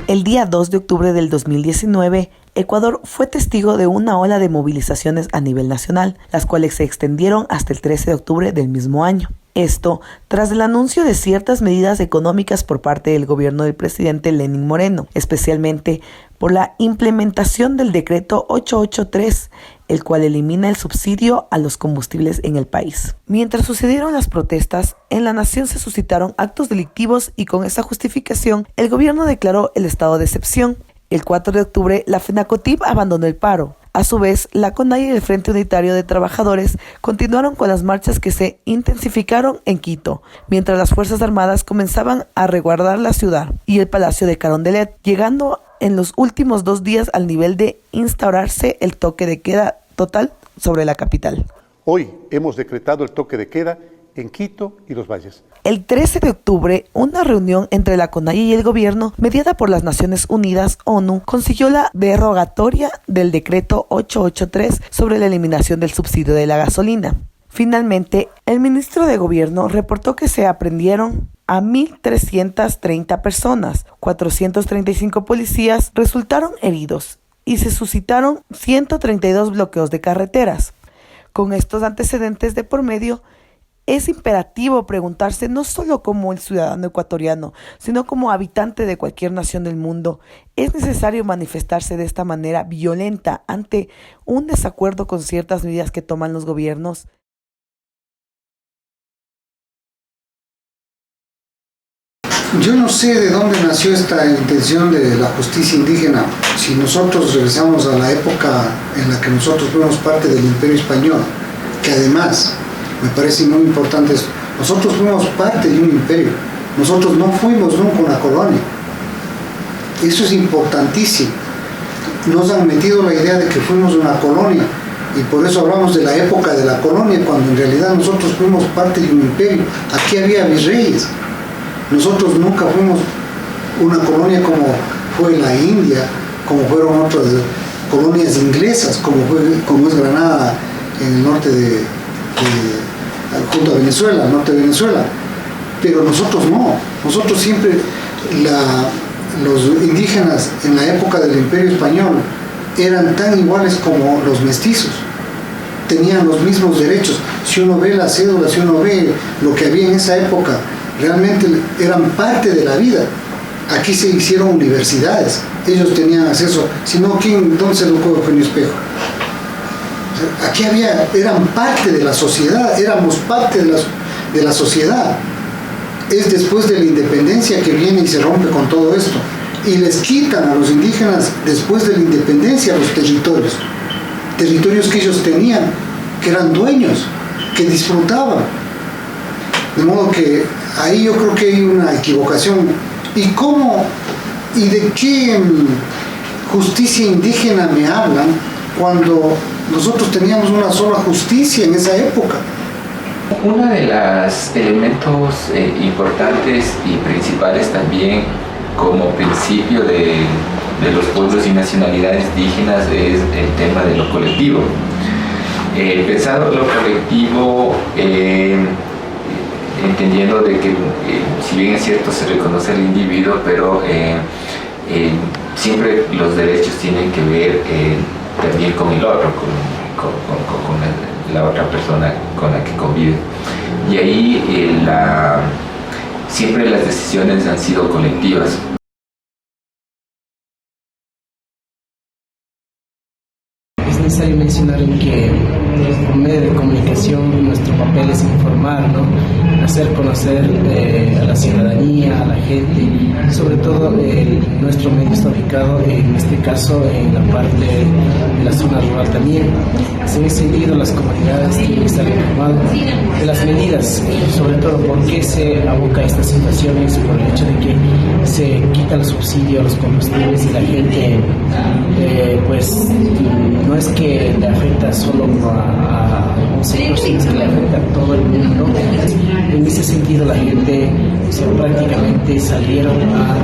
El día 2 de octubre del 2019, Ecuador fue testigo de una ola de movilizaciones a nivel nacional, las cuales se extendieron hasta el 13 de octubre del mismo año. Esto tras el anuncio de ciertas medidas económicas por parte del gobierno del presidente Lenín Moreno, especialmente por la implementación del decreto 883, el cual elimina el subsidio a los combustibles en el país. Mientras sucedieron las protestas, en la nación se suscitaron actos delictivos y con esa justificación, el gobierno declaró el estado de excepción. El 4 de octubre, la FENACOTIP abandonó el paro. A su vez, la CONAIE y el Frente Unitario de Trabajadores continuaron con las marchas que se intensificaron en Quito, mientras las Fuerzas Armadas comenzaban a resguardar la ciudad y el Palacio de Carondelet, llegando en los últimos 2 días al nivel de instaurarse el toque de queda total sobre la capital. Hoy hemos decretado el toque de queda en Quito y los Valles. El 13 de octubre, una reunión entre la CONAIE y el gobierno, mediada por las Naciones Unidas, ONU, consiguió la derogatoria del decreto 883 sobre la eliminación del subsidio de la gasolina. Finalmente, el ministro de Gobierno reportó que se aprendieron a 1.330 personas, 435 policías resultaron heridos y se suscitaron 132 bloqueos de carreteras. Con estos antecedentes de por medio, es imperativo preguntarse no solo como el ciudadano ecuatoriano, sino como habitante de cualquier nación del mundo, ¿es necesario manifestarse de esta manera violenta ante un desacuerdo con ciertas medidas que toman los gobiernos? Yo no sé de dónde nació esta intención de la justicia indígena. Si nosotros regresamos a la época en la que nosotros fuimos parte del Imperio Español, que además me parece muy importante esto, nosotros fuimos parte de un imperio, nosotros no fuimos nunca una colonia. Eso es importantísimo. Nos han metido la idea de que fuimos una colonia y por eso hablamos de la época de la colonia, cuando en realidad nosotros fuimos parte de un imperio. Aquí había virreyes. Nosotros nunca fuimos una colonia como fue la India, como fueron otras colonias inglesas, como es Granada en el norte junto a Venezuela, al norte de Venezuela. Pero nosotros no. Nosotros siempre, los indígenas en la época del Imperio Español eran tan iguales como los mestizos. Tenían los mismos derechos. Si uno ve la cédula, si uno ve lo que había en esa época, realmente eran parte de la vida. Aquí se hicieron universidades, ellos tenían acceso, si no, ¿dónde se educó Eugenio Espejo? Aquí eran parte de la sociedad, éramos parte de la sociedad. Es después de la independencia que viene y se rompe con todo esto. Y les quitan a los indígenas después de la independencia los territorios que ellos tenían, que eran dueños, que disfrutaban. De modo que ahí yo creo que hay una equivocación. ¿Y de qué justicia indígena me hablan cuando nosotros teníamos una sola justicia en esa época? Uno de los elementos importantes y principales también como principio de los pueblos y nacionalidades indígenas es el tema de lo colectivo. Pensando en lo colectivo, entendiendo de que si bien es cierto se reconoce al individuo, pero siempre los derechos tienen que ver también con el otro, con la otra persona con la que convive. Y ahí siempre las decisiones han sido colectivas. Es necesario mencionar que como medio de comunicación nuestro papel es informar, ¿no? Hacer conocer a la ciudadanía, a la gente, sobre todo nuestro medio está ubicado en este caso en la parte de la zona rural también. En ese sentido las comunidades tienen que estar informadas de las medidas, sobre todo por qué se aboca a estas situaciones, por el hecho de que se quita el subsidio a los combustibles y la gente pues no es que le afecta solo a un sector, sino que le afecta a todo el mundo. En ese sentido la gente comunicación prácticamente salieron a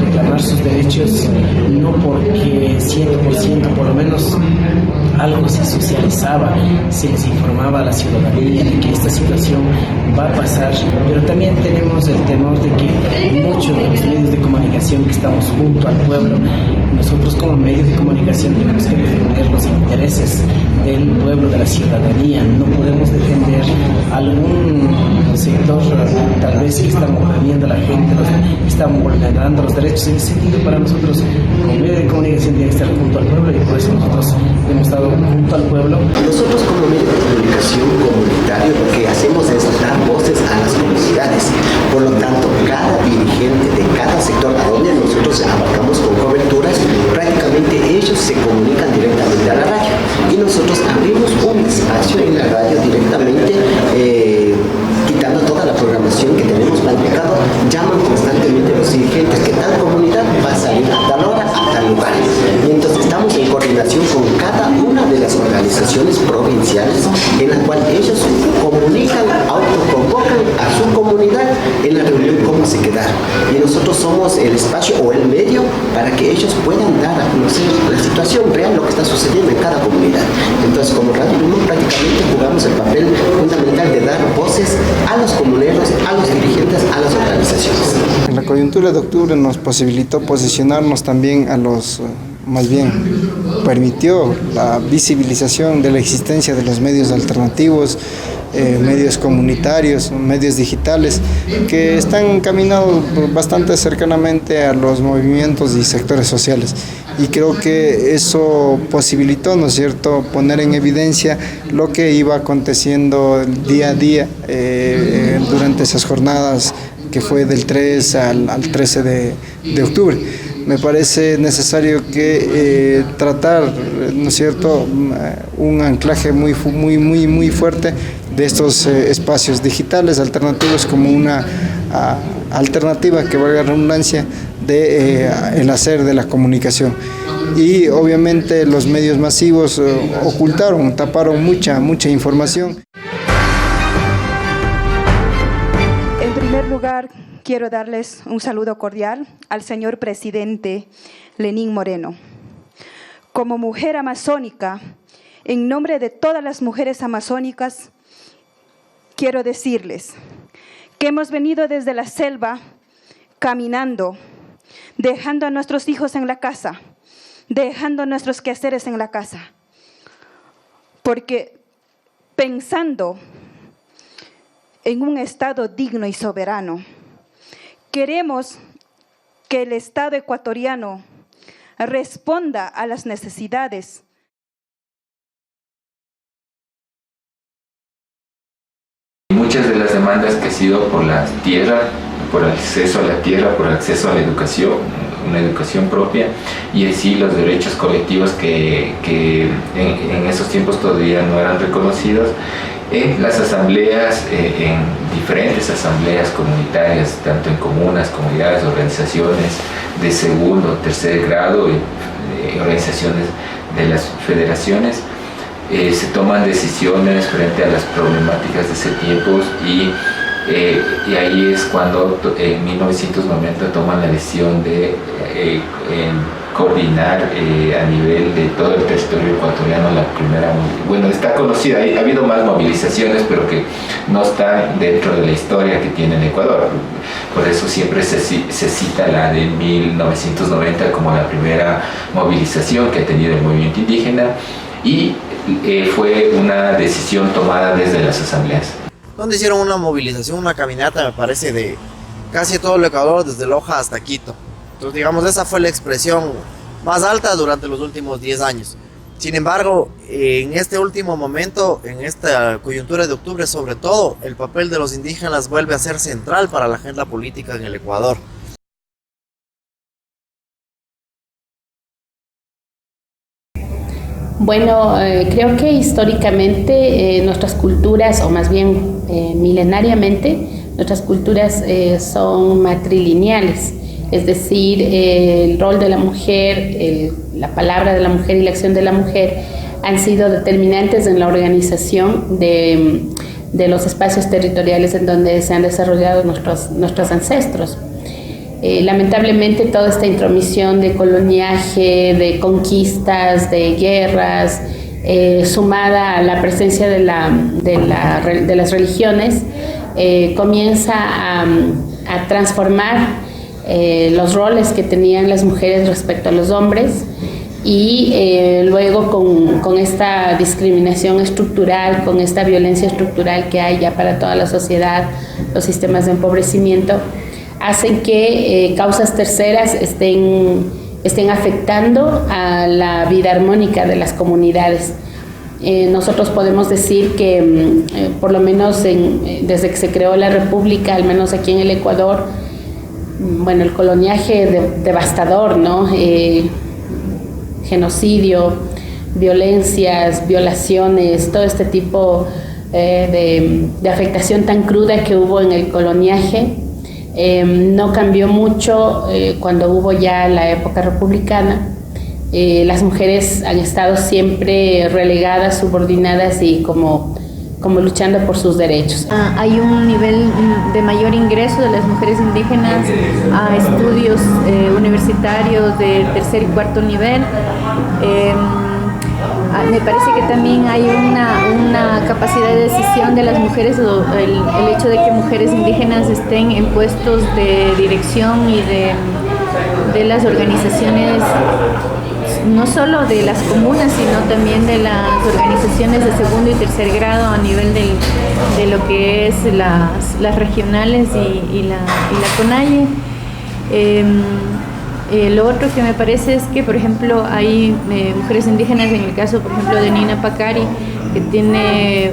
reclamar sus derechos, no porque 100%, por lo menos algo se socializaba, se les informaba a la ciudadanía de que esta situación va a pasar, pero también tenemos el temor de que muchos de los medios de comunicación que estamos junto al pueblo, nosotros como medios de comunicación tenemos que defender los intereses del pueblo, de la ciudadanía. No podemos defender algún sector tal vez que están oprimiendo a la gente, que están vulnerando los derechos. En ese sentido, para nosotros como medio de comunicación tiene que estar junto al pueblo, y por eso nosotros hemos estado junto al pueblo. Nosotros como medio de comunicación comunitario lo que hacemos es dar voces a las comunidades. Por lo tanto, cada dirigente de cada sector a donde nosotros abarcamos con coberturas, prácticamente ellos se comunican directamente a la radio, y nosotros abrimos un espacio en la radio directamente, quitando toda la programación que tenemos planificado. Llaman constantemente los dirigentes que tal comunidad va a salir a tal hora, a tal lugar, y entonces estamos en coordinación con cada una de las organizaciones provinciales, en la cual ellos comunican, autoconvocan a su comunidad en la reunión cómo se quedar, y nosotros somos el espacio o el medio para que ellos puedan dar a conocer la situación real, lo que está sucediendo en cada comunidad. Entonces, como Radio Limón, prácticamente jugamos el papel fundamental de dar voces a los comuneros, a los dirigentes, a las organizaciones. La coyuntura de octubre nos posibilitó posicionarnos también más bien permitió la visibilización de la existencia de los medios alternativos, medios comunitarios, medios digitales, que están encaminados bastante cercanamente a los movimientos y sectores sociales. Y creo que eso posibilitó, ¿no es cierto?, poner en evidencia lo que iba aconteciendo día a día durante esas jornadas que fue del 3 al 13 de octubre. Me parece necesario que tratar, ¿no es cierto?, un anclaje muy fuerte de estos espacios digitales alternativos como una alternativa, que valga la redundancia, el hacer de la comunicación. Y obviamente los medios masivos taparon mucha información. En primer lugar, quiero darles un saludo cordial al señor presidente Lenín Moreno. Como mujer amazónica, en nombre de todas las mujeres amazónicas, quiero decirles que hemos venido desde la selva caminando, dejando a nuestros hijos en la casa, dejando nuestros quehaceres en la casa, porque pensando en un Estado digno y soberano, queremos que el Estado ecuatoriano responda a las necesidades Muchas de las demandas que ha sido por la tierra, por acceso a la tierra, por acceso a la educación, una educación propia, y así los derechos colectivos que en esos tiempos todavía no eran reconocidos. En las asambleas, en diferentes asambleas comunitarias, tanto en comunas, comunidades, organizaciones de segundo, tercer grado, organizaciones de las federaciones, se toman decisiones frente a las problemáticas de ese tiempo, y ahí es cuando en 1990 toman la decisión de coordinar a nivel de todo el territorio ecuatoriano la primera, bueno, está conocida, ha habido más movilizaciones, pero que no están dentro de la historia que tiene el Ecuador. Por eso siempre se cita la de 1990 como la primera movilización que ha tenido el movimiento indígena, y fue una decisión tomada desde las asambleas. Donde hicieron una movilización, una caminata, me parece, de casi todo el Ecuador, desde Loja hasta Quito. Entonces, digamos, esa fue la expresión más alta durante los últimos 10 años. Sin embargo, en este último momento, en esta coyuntura de octubre, sobre todo, el papel de los indígenas vuelve a ser central para la agenda política en el Ecuador. Bueno, creo que históricamente nuestras culturas, o más bien milenariamente, nuestras culturas son matrilineales, es decir, el rol de la mujer, la palabra de la mujer y la acción de la mujer han sido determinantes en la organización de los espacios territoriales en donde se han desarrollado nuestros ancestros. Lamentablemente toda esta intromisión de coloniaje, de conquistas, de guerras, sumada a la presencia de las religiones, comienza a transformar los roles que tenían las mujeres respecto a los hombres, y luego con esta discriminación estructural, con esta violencia estructural que hay ya para toda la sociedad, los sistemas de empobrecimiento, hacen que causas terceras estén afectando a la vida armónica de las comunidades. Nosotros podemos decir que por lo menos desde que se creó la República, al menos aquí en el Ecuador, bueno, el coloniaje devastador, ¿no? Genocidio, violencias, violaciones, todo este tipo de afectación tan cruda que hubo en el coloniaje, no cambió mucho cuando hubo ya la época republicana. Las mujeres han estado siempre relegadas, subordinadas y como luchando por sus derechos. Hay un nivel de mayor ingreso de las mujeres indígenas a estudios universitarios de tercer y cuarto nivel. Me parece que también hay una capacidad de decisión de las mujeres, el hecho de que mujeres indígenas estén en puestos de dirección y de las organizaciones, no solo de las comunas, sino también de las organizaciones de segundo y tercer grado a nivel de lo que es las regionales y la CONAIE. Lo otro que me parece es que, por ejemplo, hay mujeres indígenas, en el caso, por ejemplo, de Nina Pacari, que tiene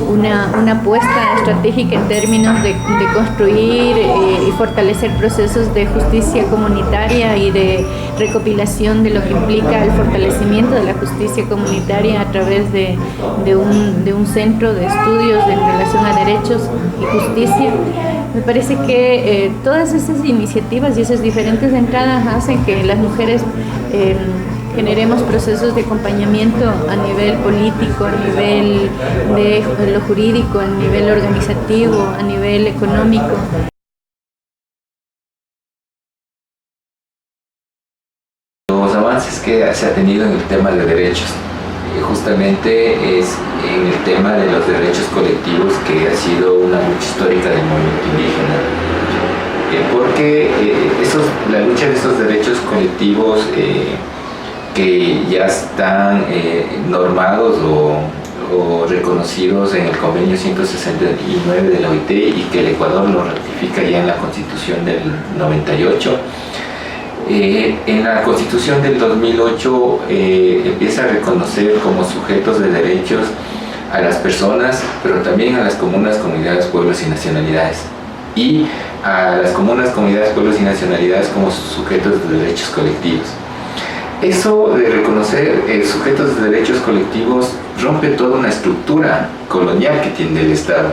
una apuesta estratégica en términos de construir y fortalecer procesos de justicia comunitaria y de recopilación de lo que implica el fortalecimiento de la justicia comunitaria a través de un centro de estudios en relación a derechos y justicia. Me parece que todas esas iniciativas y esas diferentes entradas hacen que las mujeres generemos procesos de acompañamiento a nivel político, a nivel de lo jurídico, a nivel organizativo, a nivel económico. Los avances que se ha tenido en el tema de derechos, justamente es en el tema de los derechos colectivos, que ha sido una lucha histórica del movimiento indígena, porque la lucha de esos derechos colectivos que ya están normados o reconocidos en el convenio 169 de la OIT, y que el Ecuador lo ratifica ya en la Constitución del 98. En la Constitución del 2008 empieza a reconocer como sujetos de derechos a las personas, pero también a las comunas, comunidades, pueblos y nacionalidades, y a las comunas, comunidades, pueblos y nacionalidades como sujetos de derechos colectivos. Eso de reconocer sujetos de derechos colectivos rompe toda una estructura colonial que tiene el Estado,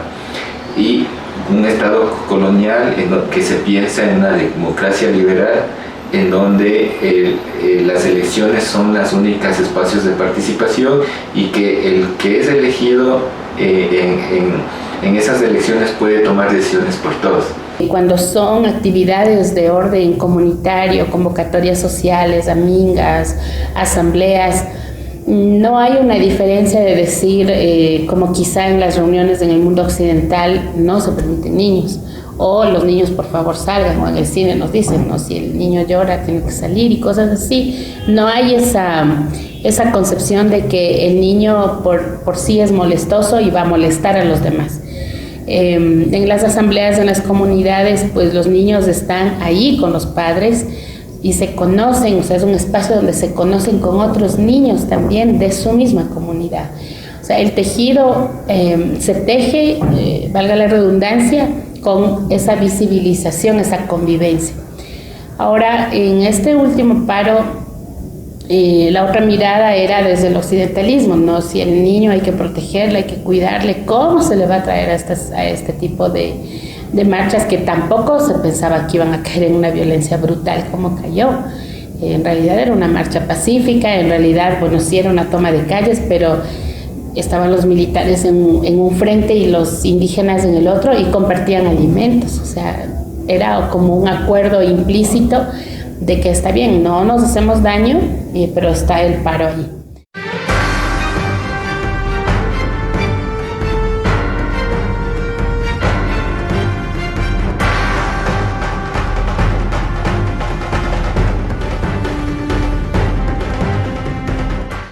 y un Estado colonial que se piensa en una democracia liberal, en donde las elecciones son los únicos espacios de participación, y que el que es elegido en esas elecciones puede tomar decisiones por todos. Cuando son actividades de orden comunitario, convocatorias sociales, amingas, asambleas, no hay una diferencia de decir, como quizá en las reuniones en el mundo occidental, no se permiten niños, o los niños por favor salgan, o en el cine nos dicen, no, si el niño llora tiene que salir y cosas así. No hay esa concepción de que el niño por sí es molestoso y va a molestar a los demás. En las asambleas, en las comunidades, pues los niños están ahí con los padres y se conocen, o sea, es un espacio donde se conocen con otros niños también de su misma comunidad. O sea, el tejido se teje, valga la redundancia, con esa visibilización, esa convivencia. Ahora, en este último paro, la otra mirada era desde el occidentalismo, ¿no? Si el niño hay que protegerle, hay que cuidarle, ¿cómo se le va a traer a este tipo de marchas que tampoco se pensaba que iban a caer en una violencia brutal como cayó? En realidad era una marcha pacífica, en realidad, bueno, sí era una toma de calles, pero estaban los militares en un frente y los indígenas en el otro y compartían alimentos. O sea, era como un acuerdo implícito de que está bien, no nos hacemos daño, pero está el paro ahí.